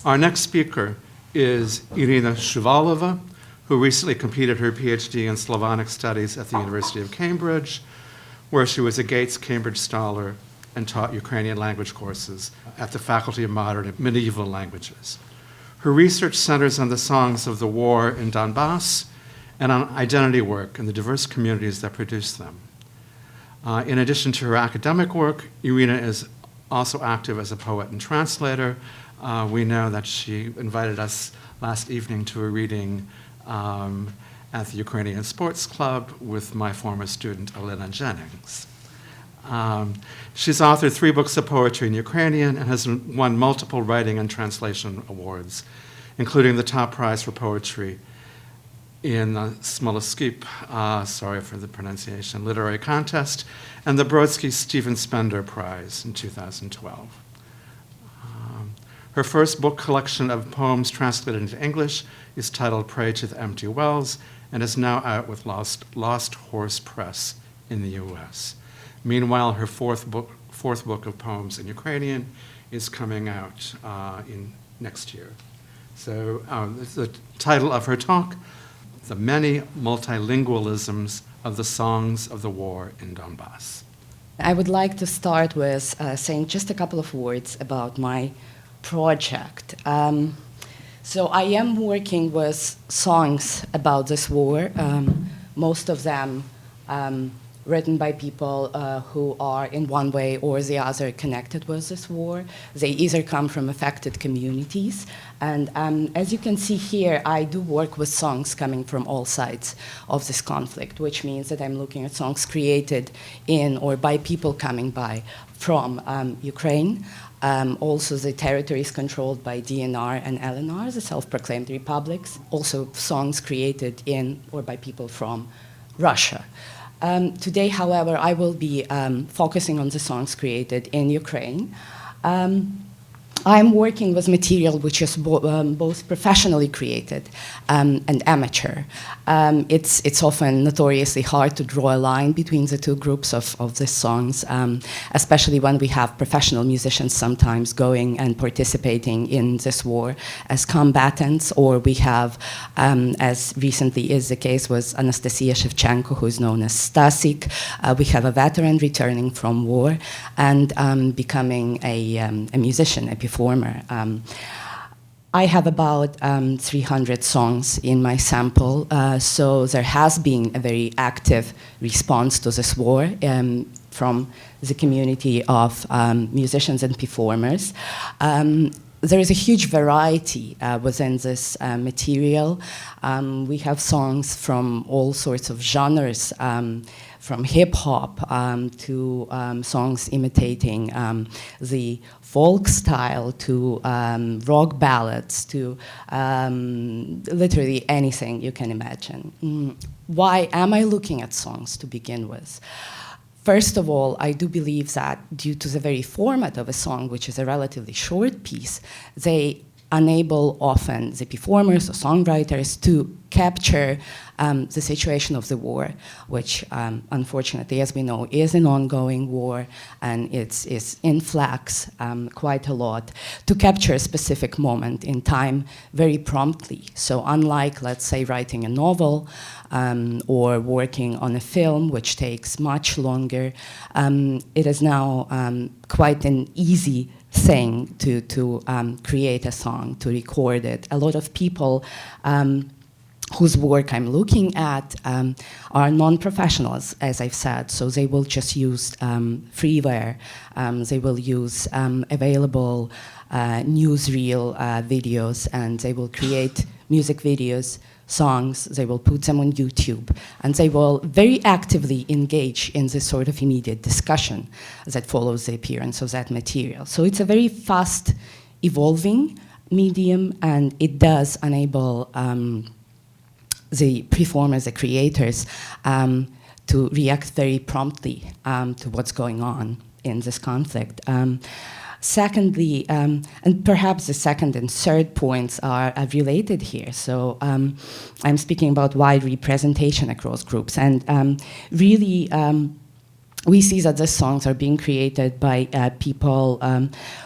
Our next speaker is Iryna Shuvalova, who recently completed her PhD in Slavonic Studies at the University of Cambridge, where she was a Gates Cambridge Scholar and taught Ukrainian language courses at the Faculty of Modern and Medieval Languages. Her research centers on the songs of the war in Donbas and on identity work in the diverse communities that produce them. In addition to her academic work, Iryna is also active as a poet and translator. We know that she invited us last evening to a reading at the Ukrainian Sports Club with my former student, Iryna Jennings. She's authored 3 books of poetry in Ukrainian and has won multiple writing and translation awards, including the top prize for poetry in the Smoloskyp, sorry for the pronunciation, literary contest, and the Brodsky Stephen Spender Prize in 2012. Her first book collection of poems translated into English is titled Pray to the Empty Wells and is now out with Lost Horse Press in the US. Meanwhile, her fourth book of poems in Ukrainian is coming out in next year. So the title of her talk, The Many Multilingualisms of the Songs of the War in Donbas. I would like to start with saying just a couple of words about my project. So I am working with songs about this war, most of them written by people who are in one way or the other connected with this war. They either come from affected communities, and as you can see here, I do work with songs coming from all sides of this conflict, which means that I'm looking at songs created in or by people coming by from Ukraine. Also, the territories controlled by DNR and LNR, the self-proclaimed republics. Also, songs created in or by people from Russia. Today, however, I will be focusing on the songs created in Ukraine. I'm working with material which is both professionally created and amateur. It's often notoriously hard to draw a line between the two groups of these songs, especially when we have professional musicians sometimes going and participating in this war as combatants, or we have, as recently is the case with Anastasia Shevchenko, who is known as Stasik, we have a veteran returning from war and becoming a musician, a performer. I have about 300 songs in my sample, so there has been a very active response to this war from the community of musicians and performers. There is a huge variety within this material. We have songs from all sorts of genres, from hip-hop to songs imitating the folk style, to rock ballads, to literally anything you can imagine. Why am I looking at songs to begin with? First of all, I do believe that due to the very format of a song, which is a relatively short piece, they enable often the performers or songwriters to capture the situation of the war, which unfortunately, as we know, is an ongoing war, and it's in flux quite a lot, to capture a specific moment in time very promptly. So unlike, let's say, writing a novel or working on a film, which takes much longer, it is now quite an easy thing to create a song, to record it. A lot of people whose work I'm looking at are non-professionals, as I've said, so they will just use freeware, they will use available newsreel videos, and they will create music videos, songs, they will put them on YouTube, and they will very actively engage in this sort of immediate discussion that follows the appearance of that material. So it's a very fast evolving medium, and it does enable the performers, the creators, to react very promptly to what's going on in this conflict. Secondly, and perhaps the second and third points are related here. So I'm speaking about wide representation across groups, and really we see that the songs are being created by people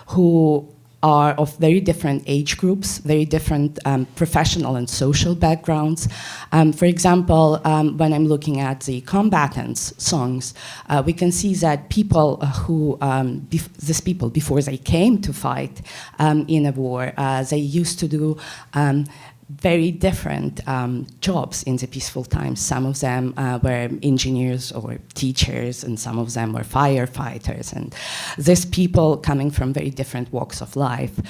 who are of very different age groups, very different professional and social backgrounds. For example, when I'm looking at the combatants' songs, we can see that people these people, before they came to fight in a war, they used to do very different jobs in the peaceful times. Some of them were engineers or teachers, and some of them were firefighters. And these people, coming from very different walks of life,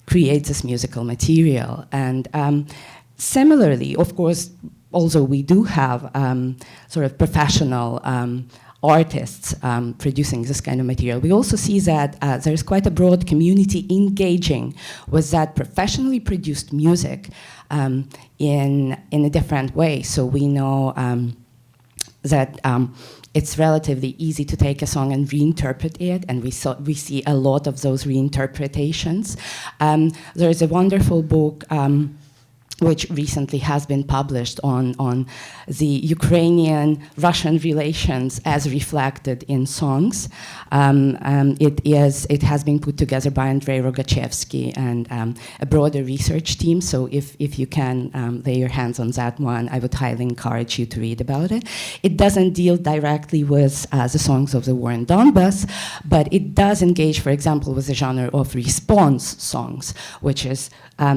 create this musical material. And similarly, of course, although we do have sort of professional artists producing this kind of material, we also see that there's quite a broad community engaging with that professionally produced music in a different way. So we know that it's relatively easy to take a song and reinterpret it, and we see a lot of those reinterpretations. There is a wonderful book which recently has been published on the Ukrainian-Russian relations as reflected in songs. It has been put together by Andrei Rogachevsky and a broader research team. So if you can lay your hands on that one, I would highly encourage you to read about it. It doesn't deal directly with the songs of the war in Donbas, but it does engage, for example, with the genre of response songs, which is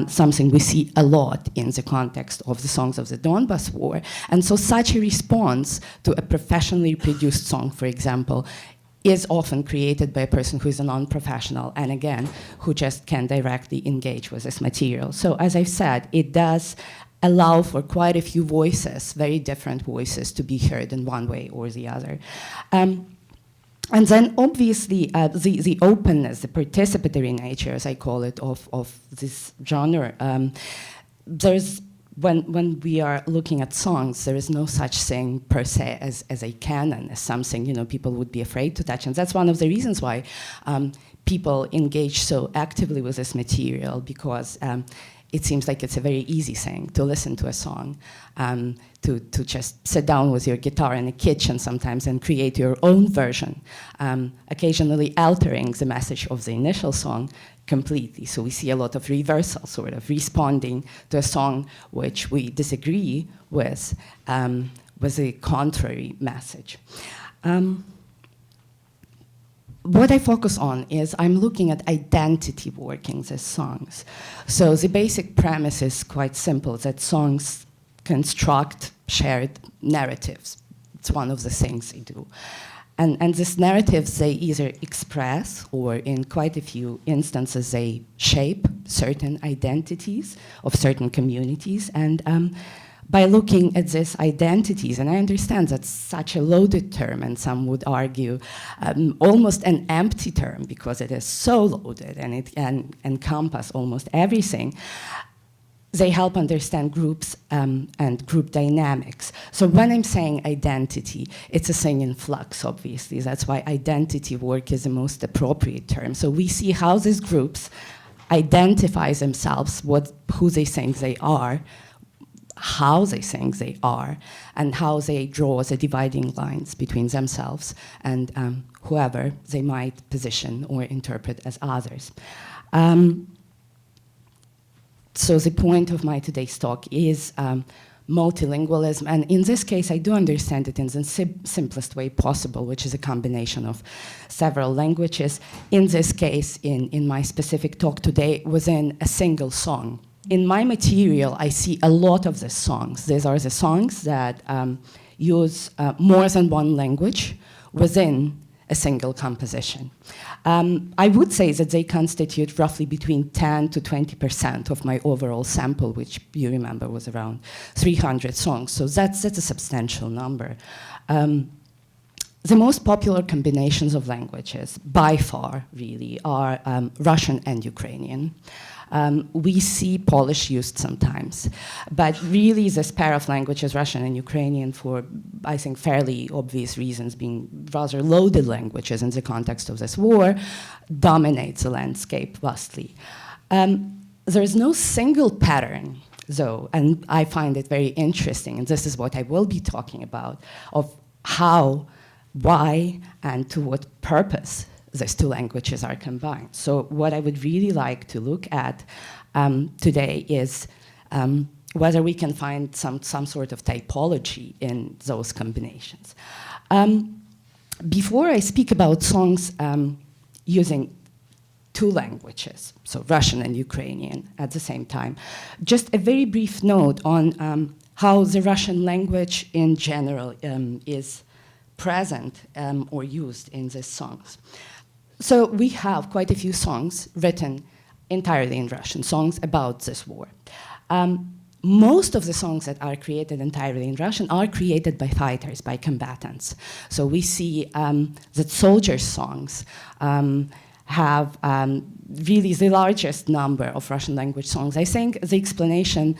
something we see a lot in the context of the songs of the Donbas war. And so such a response to a professionally produced song, for example, is often created by a person who is a non-professional, and again, who just can directly engage with this material. So as I've said, it does allow for quite a few voices, very different voices, to be heard in one way or the other. And then obviously the openness, the participatory nature, as I call it, of this genre. When we are looking at songs, there is no such thing per se as a canon, as something people would be afraid to touch. And that's one of the reasons why people engage so actively with this material, because it seems like it's a very easy thing to listen to a song, to just sit down with your guitar in a kitchen sometimes and create your own version, occasionally altering the message of the initial song completely. So we see a lot of reversal, sort of responding to a song which we disagree with a contrary message. What I focus on is I'm looking at identity workings as songs. So the basic premise is quite simple, that songs construct shared narratives. It's one of the things they do. And these narratives, they either express, or in quite a few instances, they shape certain identities of certain communities. And by looking at these identities, and I understand that's such a loaded term, and some would argue almost an empty term, because it is so loaded and it can encompass almost everything, they help understand groups and group dynamics. So when I'm saying identity, it's a thing in flux, obviously. That's why identity work is the most appropriate term. So we see how these groups identify themselves, who they think they are, how they think they are, and how they draw the dividing lines between themselves and whoever they might position or interpret as others. So the point of my today's talk is multilingualism, and in this case I do understand it in the simplest way possible, which is a combination of several languages. In this case, in my specific talk today, within a single song. In my material, I see a lot of the songs. These are the songs that use more than one language within a single composition. I would say that they constitute roughly between 10 to 20% of my overall sample, which you remember was around 300 songs. So that's a substantial number. The most popular combinations of languages, by far, really, are Russian and Ukrainian. We see Polish used sometimes, but really this pair of languages, Russian and Ukrainian, for, I think, fairly obvious reasons, being rather loaded languages in the context of this war, dominates the landscape vastly. There is no single pattern, though, and I find it very interesting, and this is what I will be talking about, of how, why, and to what purpose these two languages are combined. So what I would really like to look at today is whether we can find some sort of typology in those combinations. Before I speak about songs using two languages, so Russian and Ukrainian at the same time, just a very brief note on how the Russian language in general is present or used in these songs. So we have quite a few songs written entirely in Russian, songs about this war. Most of the songs that are created entirely in Russian are created by fighters, by combatants. So we see that soldiers' songs have really the largest number of Russian language songs. I think the explanation,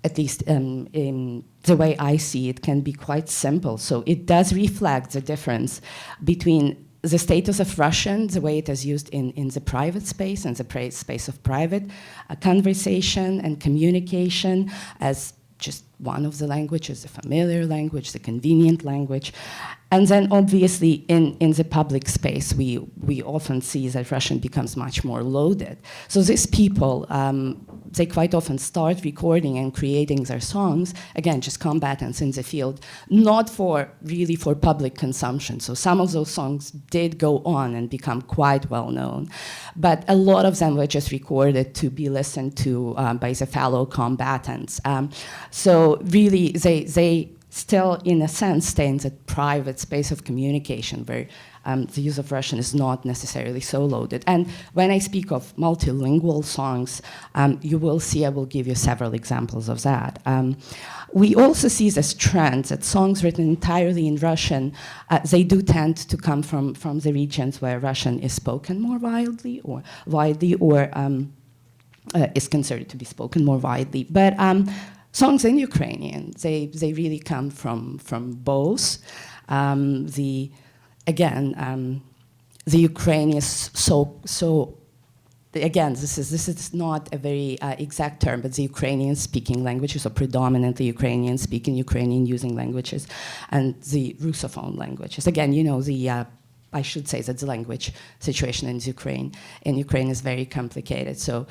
at least in the way I see it, can be quite simple. So it does reflect the difference between the status of Russian, the way it is used in the private space, in the space of private conversation and communication as just one of the languages, the familiar language, the convenient language. And then obviously in the public space, we often see that Russian becomes much more loaded. So these people, they quite often start recording and creating their songs, again, just combatants in the field, not really for public consumption. So some of those songs did go on and become quite well known, but a lot of them were just recorded to be listened to by the fellow combatants. So really, they still, in a sense, stay in the private space of communication where the use of Russian is not necessarily so loaded. And when I speak of multilingual songs, you will see I will give you several examples of that. We also see this trend that songs written entirely in Russian, they do tend to come from the regions where Russian is spoken more widely or is considered to be spoken more widely. But songs in Ukrainian, they really come from both. The Ukrainian is so. Again, this is not a very exact term, but the Ukrainian-speaking languages, or predominantly Ukrainian-speaking, Ukrainian-using languages, and the Russophone languages. Again, you know, I should say that the language situation in Ukraine is very complicated. So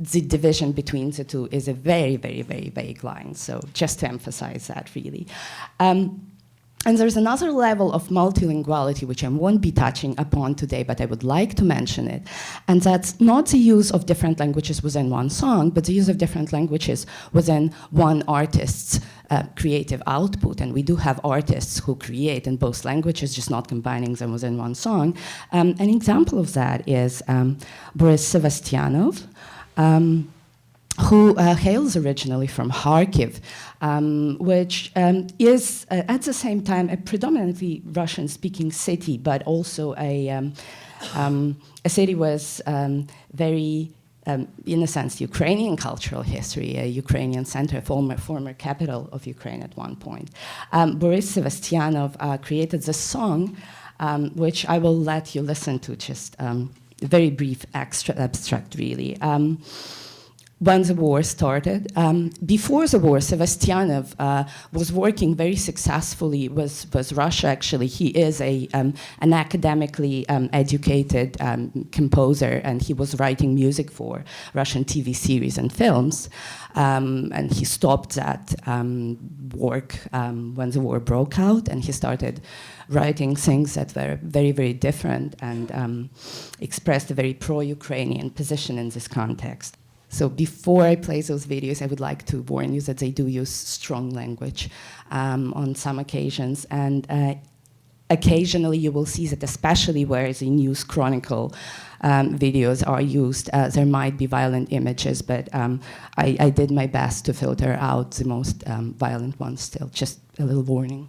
the division between the two is a very, very, very vague line. So just to emphasize that, really. And there's another level of multilinguality, which I won't be touching upon today, but I would like to mention it. And that's not the use of different languages within one song, but the use of different languages within one artist's creative output. And we do have artists who create in both languages, just not combining them within one song. An example of that is Boris Sevastyanov, who hails originally from Kharkiv, which is at the same time a predominantly Russian-speaking city, but also a city with very, in a sense, Ukrainian cultural history, a Ukrainian center, former capital of Ukraine at one point. Boris Sevastyanov created this song, which I will let you listen to, just a very brief abstract, really. When the war started. Before the war, Sevastyanov was working very successfully with Russia. Actually, he is an academically educated composer, and he was writing music for Russian TV series and films. And he stopped that work when the war broke out, and he started writing things that were very, very different and expressed a very pro-Ukrainian position in this context. So before I play those videos, I would like to warn you that they do use strong language on some occasions. And occasionally you will see that, especially where the news chronicle videos are used, there might be violent images, but I did my best to filter out the most violent ones still. Just a little warning.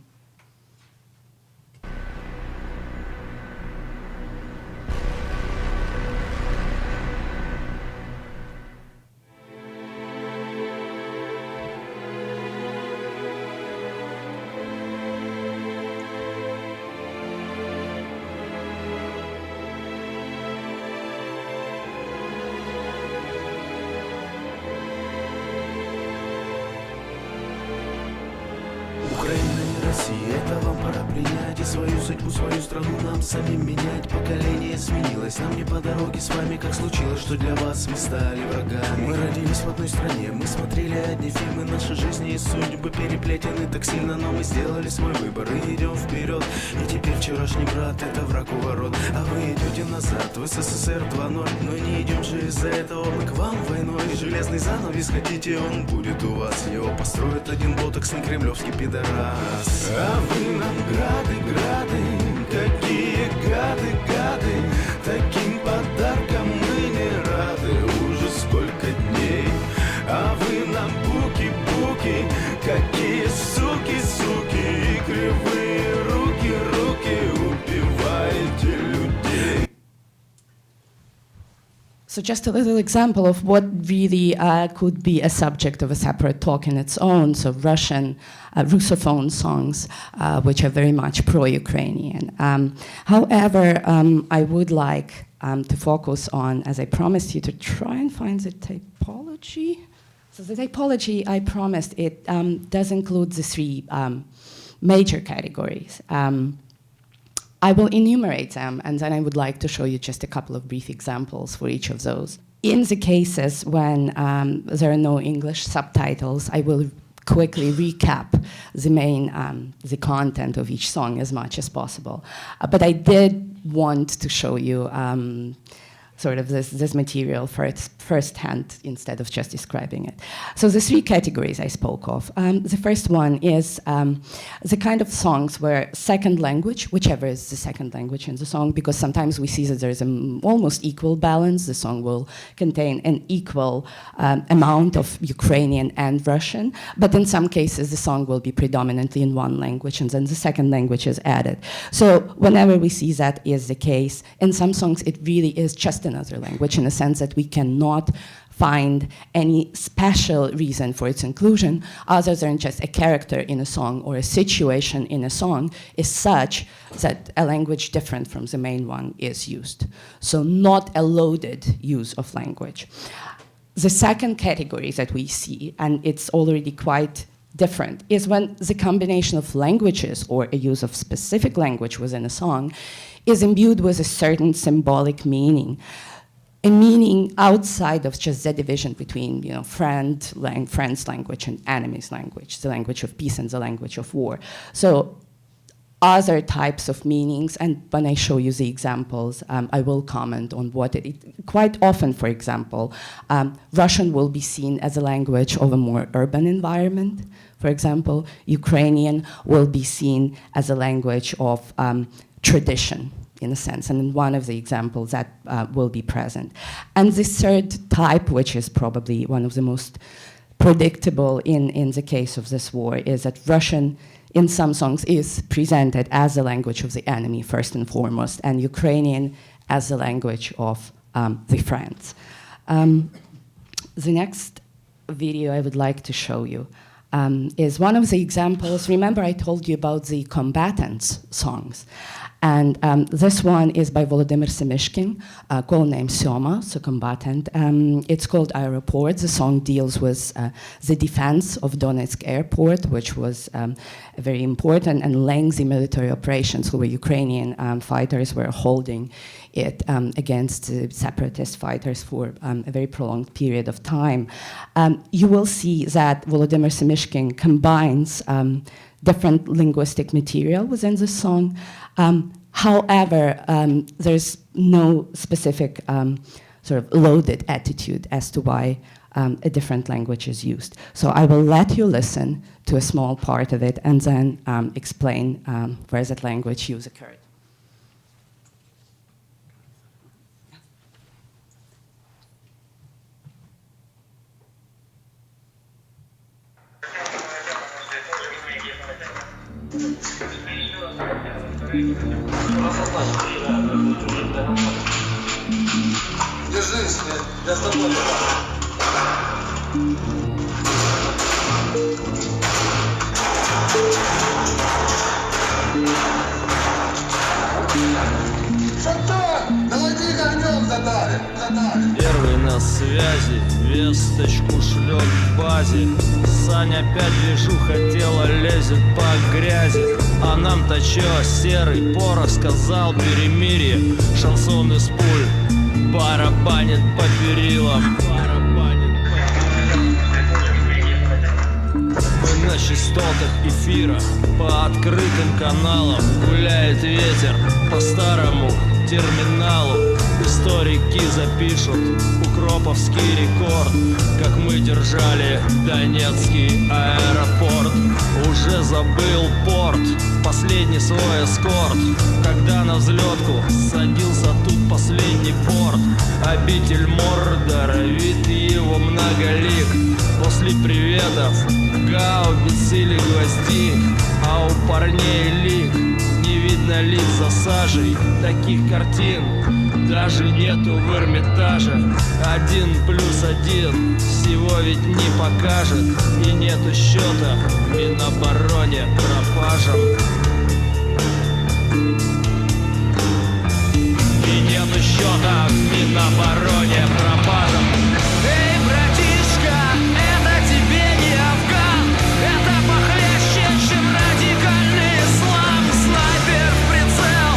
Україна России, это вам пора принять. И свою судьбу, свою страну нам самим менять. Поколение сменилось, нам не по дороге с вами. Как случилось, что для вас мы стали врагами. Мы родились в одной стране, мы смотрели одни фильмы. Наши жизни и судьбы переплетены так сильно, но мы сделали свой выбор и идем вперед. И теперь вчерашний брат — это враг у ворот. А вы идете назад, в СССР 2.0. Но не идем же из-за этого мы к вам войной. Железный занавес хотите, он будет у вас. Его построит один ботоксный кремлевский пидорас. А вы нам грады, грады, какие гады, гады. Таким подарком мы не рады уже сколько дней. А вы нам буки, буки, какие суки, суки. И кривые руки, руки, убиваете людей. So just a little example of what really could be a subject of a separate talk in its own. So Russian, Russophone songs, which are very much pro-Ukrainian. However, I would like to focus on, as I promised you, to try and find the typology. So the typology, I promised, it does include the three major categories. I will enumerate them, and then I would like to show you just a couple of brief examples for each of those. In the cases when there are no English subtitles, I will quickly recap the main, the content of each song as much as possible. But I did want to show you sort of this material firsthand instead of just describing it. So the three categories I spoke of. The first one is the kind of songs where second language, whichever is the second language in the song, because sometimes we see that there's an almost equal balance. The song will contain an equal amount of Ukrainian and Russian, but in some cases the song will be predominantly in one language and then the second language is added. So whenever we see that is the case, in some songs it really is just another language in the sense that we cannot find any special reason for its inclusion other than just a character in a song or a situation in a song is such that a language different from the main one is used. So not a loaded use of language. The second category that we see, and it's already quite different, is when the combination of languages or a use of specific language within a song is imbued with a certain symbolic meaning, a meaning outside of just the division between, friend's language and enemy's language, the language of peace and the language of war. So other types of meanings, and when I show you the examples, I will comment on what quite often, for example, Russian will be seen as a language of a more urban environment. For example, Ukrainian will be seen as a language of tradition, in a sense, and in one of the examples that will be present. And the third type, which is probably one of the most predictable in the case of this war, is that Russian in some songs is presented as the language of the enemy first and foremost, and Ukrainian as the language of the friends. The next video I would like to show you is one of the examples. Remember I told you about the combatants songs. And this one is by Volodymyr Semishkin, called name Syoma, so combatant. It's called Aeroport. The song deals with the defense of Donetsk airport, which was a very important and lengthy military operations where Ukrainian fighters were holding it against the separatist fighters for a very prolonged period of time. You will see that Volodymyr Semishkin combines different linguistic material within the song. However, there's no specific sort of loaded attitude as to why a different language is used. So I will let you listen to a small part of it and then explain where that language use occurred. Держись, я с тобой. Шатан! Наводи огнем задали! Первый на на связи, весточку шлет в базе. Саня опять вижу, хотела, лезет по грязи. А нам-то чё, серый порох сказал перемирие. Шансон из пуль барабанит по перилам. Мы на частотах эфира, по открытым каналам. Гуляет ветер по старому терминалу. Историки запишут укроповский рекорд, как мы держали Донецкий аэропорт. Уже забыл порт, последний свой эскорт, когда на взлетку садился тут последний порт. Обитель Мордора, вид его многолик. После приветов гаубиц или гвоздик, а у парней лик. Не видно лиц за сажей, таких картин даже нету в Эрмитаже. 1+1 всего ведь не покажет, и нету счета в Минобороне пропажам. И нету счета в Минобороне пропажам. Эй, братишка, это тебе не Афган, это похлеще, чем радикальный ислам. Снайпер в прицел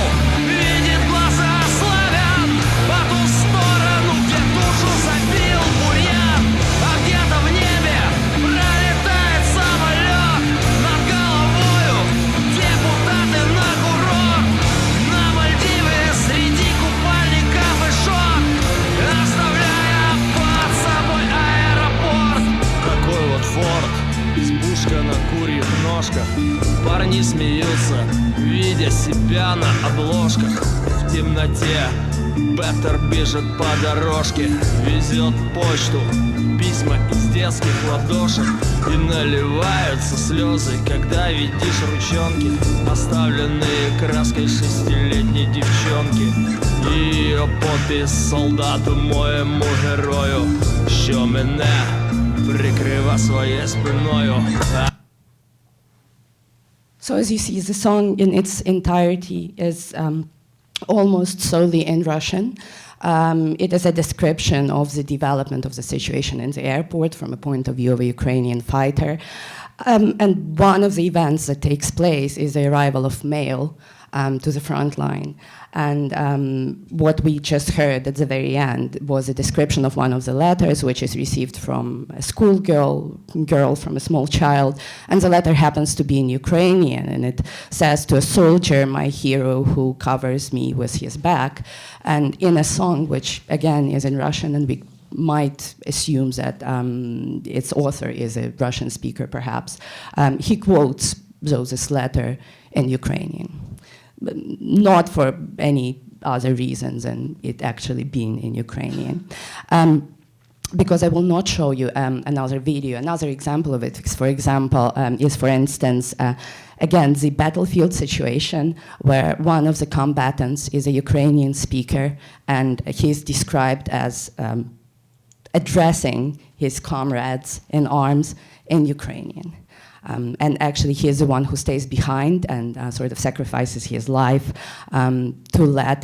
видит глаза славян по ту сторону, где душу забил бурьян. А где-то в небе пролетает самолет над головою. Депутаты на курорт, на Мальдивы среди купальников и шорт, оставляя под собой аэропорт. Такой вот форт, избушка на курьих ножках. Парни смеются, видя себя на обложках. В темноте Беттер бежит по дорожке, везет почту, письма из детских ладошек. И наливаются слезы, когда видишь ручонки, оставленные краской 6-летней девчонки. І її подпис солдату моєму герою, що мене прикрива своєю спиною. So as you see, the song in its entirety is almost solely in Russian. It is a description of the development of the situation in the airport from a point of view of a Ukrainian fighter. And one of the events that takes place is the arrival of mail to the front line. And what we just heard at the very end was a description of one of the letters, which is received from a girl from a small child. And the letter happens to be in Ukrainian, and it says, "To a soldier, my hero, who covers me with his back." And in a song, which again is in Russian, and we might assume that its author is a Russian speaker, perhaps, he quotes this letter in Ukrainian. Not for any other reasons than it actually being in Ukrainian. Because I will not show you another video. Another example of it, for example, is, for instance, again, the battlefield situation where one of the combatants is a Ukrainian speaker, and he's described as addressing his comrades in arms in Ukrainian. And actually, he is the one who stays behind and sort of sacrifices his life to let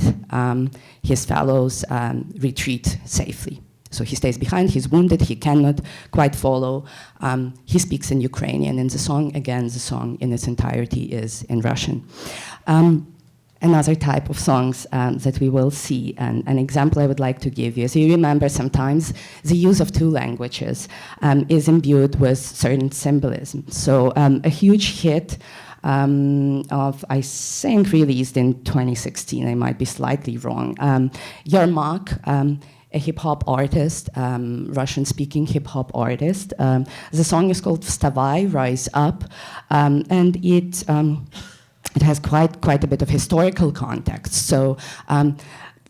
his fellows retreat safely. So he stays behind, he's wounded, he cannot quite follow. He speaks in Ukrainian, and the song, again, the song in its entirety is in Russian. Another type of songs that we will see, and an example I would like to give you is, you remember sometimes the use of two languages is imbued with certain symbolism. So a huge hit of, I think, released in 2016, I might be slightly wrong, Yermak, a hip-hop artist, Russian-speaking hip-hop artist. The song is called Vstavai, Rise Up, and it has quite a bit of historical context. So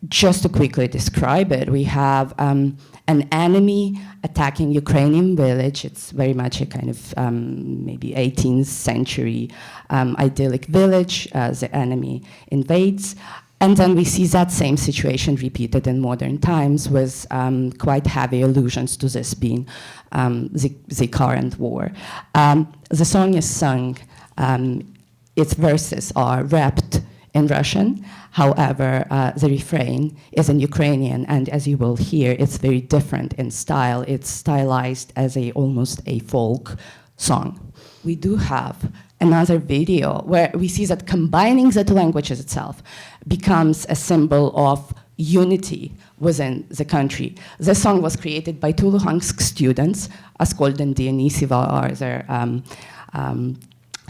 just to quickly describe it, we have an enemy attacking Ukrainian village. It's very much a kind of maybe 18th century idyllic village. The enemy invades. And then we see that same situation repeated in modern times with quite heavy allusions to this being the current war. The song is sung, its verses are rapped in Russian. However, the refrain is in Ukrainian, and as you will hear, it's very different in style. It's stylized as almost a folk song. We do have another video where we see that combining the two languages itself becomes a symbol of unity within the country. This song was created by two Luhansk students. Askold and Dionysova are their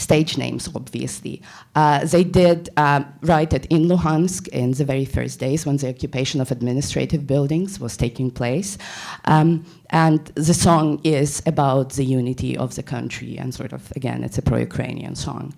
stage names, obviously. They did write it in Luhansk in the very first days when the occupation of administrative buildings was taking place. And the song is about the unity of the country, and sort of, again, it's a pro-Ukrainian song.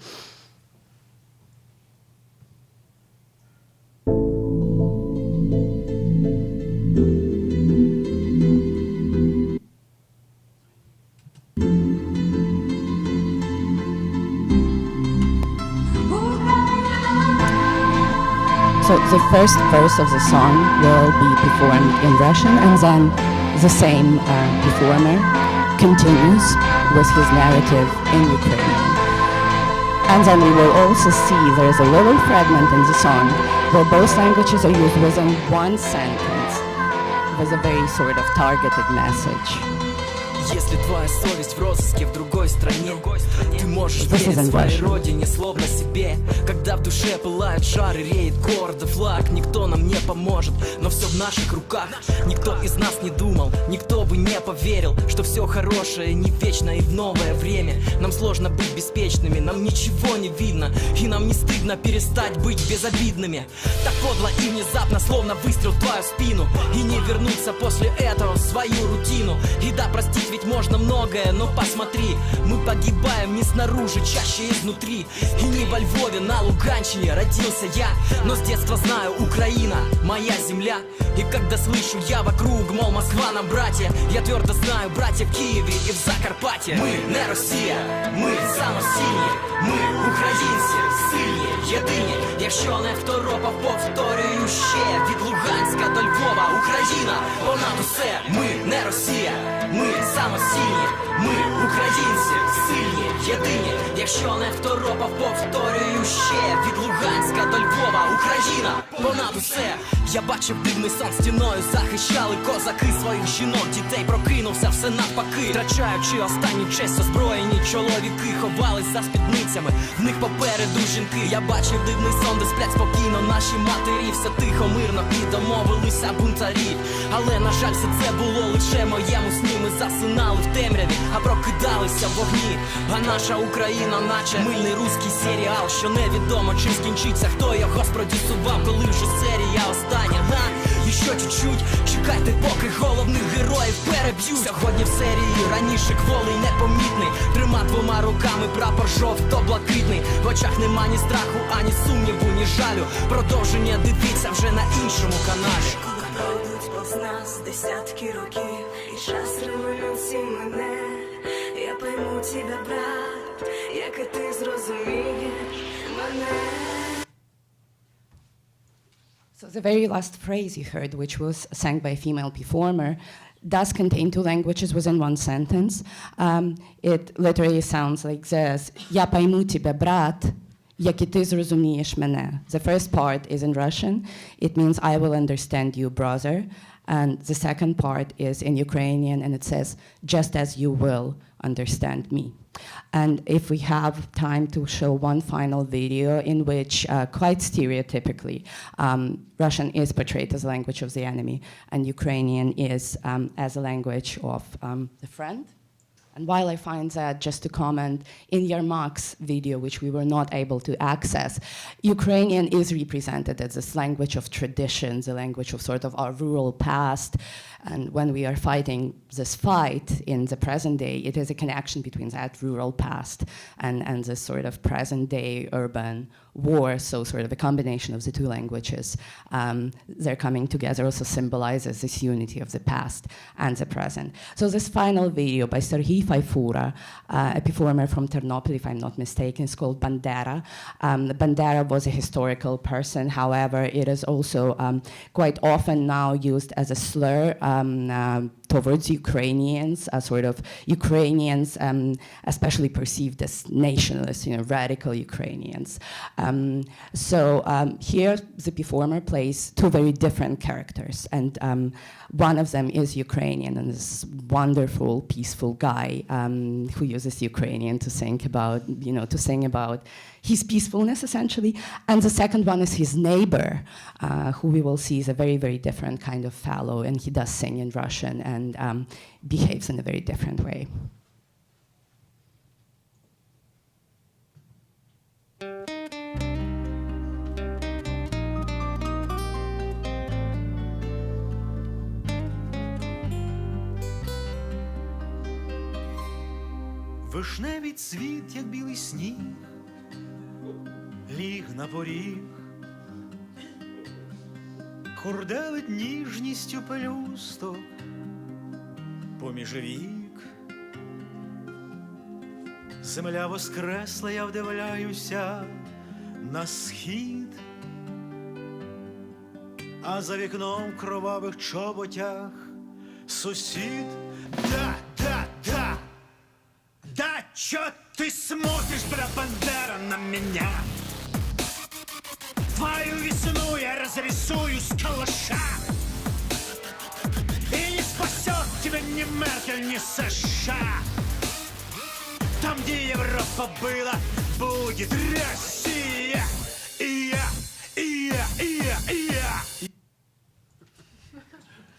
So the first verse of the song will be performed in Russian, and then the same performer continues with his narrative in Ukrainian. And then we will also see there's a little fragment in the song where both languages are used within one sentence with a very sort of targeted message. Если твоя совесть в розыске в другой стране, ты можешь верить своей родине, словно себе. Когда в душе пылает жар и реет гордо флаг, никто нам не поможет, но все в наших руках. Никто из нас не думал, никто бы не поверил, что все хорошее не вечно и в новое время. Нам сложно быть беспечными, нам ничего не видно, и нам не стыдно перестать быть безобидными. Так подло и внезапно, словно выстрел в твою спину, и не вернуться после этого в свою рутину. И да, простить ведь можно многое, но посмотри, мы погибаем не снаружи, чаще изнутри. И не во Львове, на Луганщине родился я, но с детства знаю, Украина моя земля. И когда слышу я вокруг, мол, Москва нам братья, я твердо знаю, братья в Киеве и в Закарпатье. Мы не Росія, ми самостійні, ми українці, сильні, єдині. Якщо не второпав, повторюю ще, від Луганська до Львова, Україна понад усе. Ми не Росія, ми самостійні, ми українці, сильні, єдині. Якщо не второпав, повторюю ще, від Луганська до Львова, Україна понад усе. Я бачив дивний сон, стіною захищали козаки своїх жінок, дітей, прокинувся все навпаки, втрачаючи останню честь, озброєні чоловіки ховались за спідницями, в них попереду жінки. Я бачив дивний сон, де сплять спокійно наші матері, все тихо, мирно і домовилися бунтарі. Але, на жаль, все це було лише моєму сні. Ми засинали в темряві, а прокидалися в вогні. А наша Україна наче мильний руський серіал, що невідомо чим скінчиться, хто його спродюсував, коли вже серія остання. І що чуть-чуть, чекайте, поки головних героїв переб'ють. Сьогодні в серії раніше кволий непомітний, трима двома руками прапор жовто-блакитний. В очах нема ні страху, ані сумніву, ні жалю. Продовження дивіться вже на іншому каналі. Пройдуть повз нас десятки років, і час революції мене. Я пойму тебе, брат, як і ти зрозумієш мене. So the very last phrase you heard, which was sang by a female performer, does contain two languages within one sentence. It literally sounds like this: "Я пойму тебя, брат, як і ти зрозумієш мене." The first part is in Russian. It means "I will understand you, brother." And the second part is in Ukrainian, and it says, "Just as you will understand me." And if we have time to show one final video in which, quite stereotypically, Russian is portrayed as a language of the enemy, and Ukrainian is as a language of the friend. And while I find that, just to comment, in Yermak's video, which we were not able to access, Ukrainian is represented as this language of traditions, a language of sort of our rural past. And when we are fighting this fight in the present day, it is a connection between that rural past and this sort of present day urban war. So sort of a combination of the two languages. They're coming together also symbolizes this unity of the past and the present. So this final video by Serhiy Fai Fura, a performer from Ternopil, if I'm not mistaken. It's called Bandera. Bandera was a historical person. However, it is also quite often now used as a slur towards Ukrainians, sort of Ukrainians, especially perceived as nationalists, radical Ukrainians. Here the performer plays two very different characters, and one of them is Ukrainian, and this wonderful, peaceful guy who uses Ukrainian to sing about his peacefulness, essentially. And the second one is his neighbor, who we will see is a very, very different kind of fellow, and he does sing in Russian and behaves in a very different way. Вишневий цвіт, як білий сніг, ліг на поріг, курделить ніжністю пелюсток поміж вік. Земля воскресла, я вдивляюся на схід, а за вікном в кровавих чоботях сусід. Да, чё ты смотришь, бля, Бандера, на меня? Твою весну я разрисую с калаша, и не спасет тебя ни Меркель, ни США. Там, где Европа была, будет Россия. И я.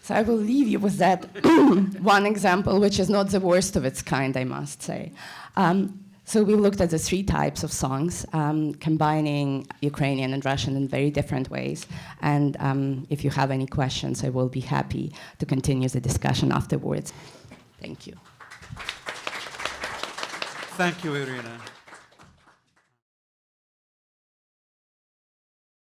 So I will leave you with that one example, which is not the worst of its kind, I must say. So we looked at the three types of songs, combining Ukrainian and Russian in very different ways. And if you have any questions, I will be happy to continue the discussion afterwards. Thank you. Thank you, Iryna.